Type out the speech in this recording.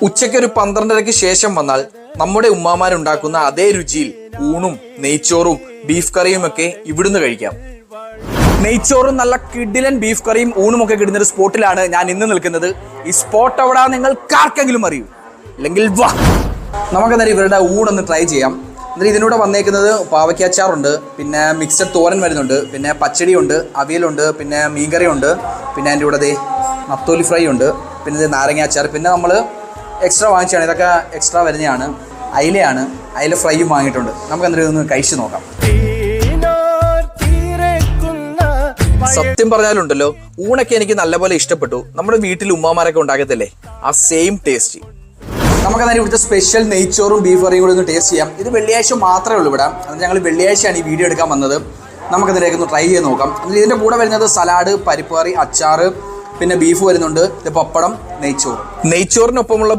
ഉച്ചയ്ക്ക് ഒരു 12:30-ക്ക് ശേഷം വന്നാൽ നമ്മുടെ ഉമ്മാമാരുണ്ടാക്കുന്ന അതേ രുചിയിൽ ഊണും നെയ്ച്ചോറും ബീഫ് കറിയും ഒക്കെ ഇവിടുന്ന് കഴിക്കാം. നെയ്ച്ചോറും നല്ല കിടിലൻ ബീഫ് കറിയും ഊണും ഒക്കെ കിട്ടുന്ന ഒരു സ്പോട്ടിലാണ് ഞാൻ ഇന്ന് നിൽക്കുന്നത്. ഈ സ്പോട്ട് എവിടാ നിങ്ങൾക്ക് ആർക്കെങ്കിലും അറിയൂ? അല്ലെങ്കിൽ വാ നമുക്കെന്നാലും ഇവരുടെ ഊണൊന്ന് ട്രൈ ചെയ്യാം. എന്നിട്ട് ഇതിനൂടെ വന്നേക്കുന്നത് പാവയ്ക്കാച്ചാറുണ്ട്, പിന്നെ മിക്സഡ് തോരൻ വരുന്നുണ്ട്, പിന്നെ പച്ചടിയുണ്ട്, അവിയലുണ്ട്, പിന്നെ മീൻകറിയുണ്ട്, പിന്നെ അതിൻ്റെ കൂടെ നത്തോലി ഫ്രൈ ഉണ്ട്, പിന്നെ ഇത് നാരങ്ങാച്ചാർ, പിന്നെ നമ്മൾ എക്സ്ട്രാ വാങ്ങിച്ചാണ്. ഇതൊക്കെ എക്സ്ട്രാ വരുന്നതാണ്. അയിലയാണ്, അയില ഫ്രൈയും വാങ്ങിയിട്ടുണ്ട്. നമുക്ക് എന്തെങ്കിലും ഒന്ന് കഴിച്ചു നോക്കാം. സത്യം പറഞ്ഞാലുണ്ടല്ലോ, ഊണൊക്കെ എനിക്ക് നല്ലപോലെ ഇഷ്ടപ്പെട്ടു. നമ്മുടെ വീട്ടിൽ ഉമ്മാമാരൊക്കെ ഉണ്ടാക്കത്തില്ലേ, ആ സെയിം ടേസ്റ്റ്. നമുക്കെന്നാലും ഇവിടുത്തെ സ്പെഷ്യൽ നെയ്ച്ചോറും ബീഫ് കറിയും കൂടി ഒന്ന് ടേസ്റ്റ് ചെയ്യാം. ഇത് വെള്ളിയാഴ്ച മാത്രമേ ഉള്ളൂ ഇവിടെ. അത് ഞങ്ങൾ വെള്ളിയാഴ്ചയാണ് ഈ വീഡിയോ എടുക്കാൻ വന്നത്. നമുക്കതിലേക്ക് ഒന്ന് ട്രൈ ചെയ്ത് നോക്കാം. ഇതിൻ്റെ കൂടെ വരുന്നത് സലാഡ്, പരിപ്പ് കറി, അച്ചാറ്, പിന്നെ ബീഫ് വരുന്നുണ്ട്, പപ്പടം, നെയ്ച്ചോറ്. നെയ്ച്ചോറിനൊപ്പമുള്ള